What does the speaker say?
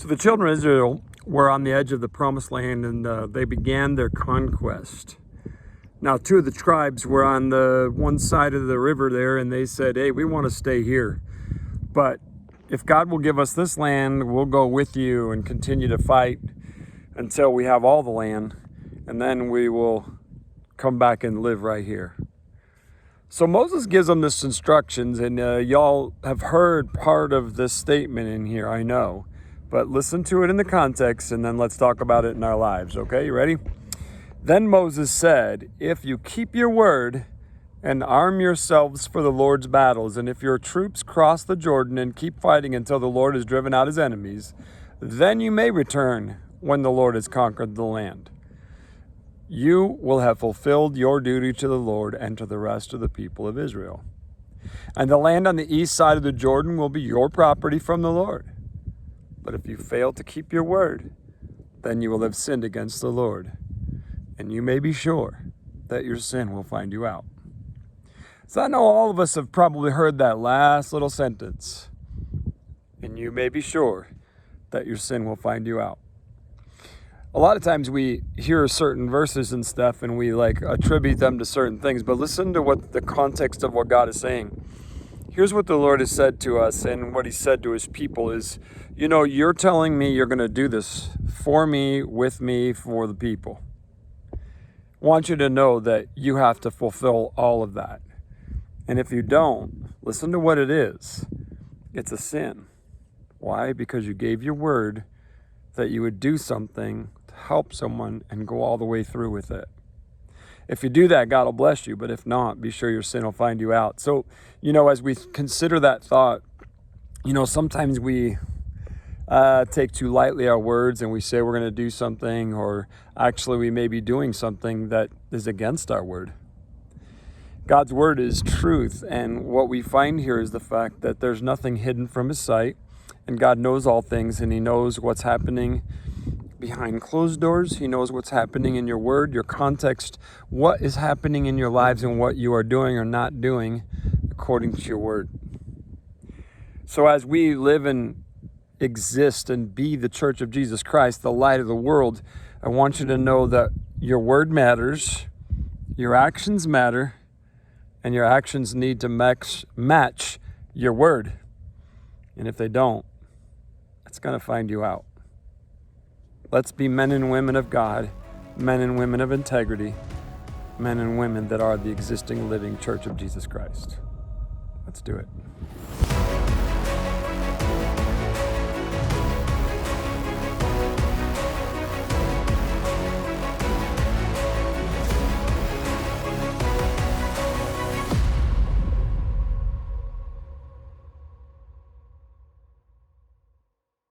So the children of Israel were on the edge of the promised land, and they began their conquest. Now, two of the tribes were on the one side of the river there, and they said, hey, we want to stay here. But if God will give us this land, we'll go with you and continue to fight until we have all the land, and then we will come back and live right here. So Moses gives them this instructions, and y'all have heard part of this statement in here, I know. But listen to it in the context, and then let's talk about it in our lives, okay? You ready? Then Moses said, if you keep your word and arm yourselves for the Lord's battles, and if your troops cross the Jordan and keep fighting until the Lord has driven out his enemies, then you may return when the Lord has conquered the land. You will have fulfilled your duty to the Lord and to the rest of the people of Israel. And the land on the east side of the Jordan will be your property from the Lord. But if you fail to keep your word, then you will have sinned against the Lord. And you may be sure that your sin will find you out. So I know all of us have probably heard that last little sentence. And you may be sure that your sin will find you out. A lot of times we hear certain verses and stuff and we attribute them to certain things. But listen to what the context of what God is saying. Here's what the Lord has said to us, and what he said to his people is, you're telling me you're going to do this for me, with me, for the people. I want you to know that you have to fulfill all of that. And if you don't, listen to what it is. It's a sin. Why? Because you gave your word that you would do something to help someone and go all the way through with it. If you do that, God will bless you. But if not, be sure your sin will find you out. So, as we consider that thought, sometimes we take too lightly our words and we say we're going to do something, or actually we may be doing something that is against our word. God's word is truth, and what we find here is the fact that there's nothing hidden from his sight, and God knows all things, and he knows what's happening behind closed doors. He knows what's happening in your word, your context, what is happening in your lives, and what you are doing or not doing according to your word. So as we live and exist and be the Church of Jesus Christ, the light of the world, I want you to know that your word matters, your actions matter, and your actions need to match your word. And if they don't, it's going to find you out. Let's be men and women of God, men and women of integrity, men and women that are the existing, living Church of Jesus Christ. Let's do it.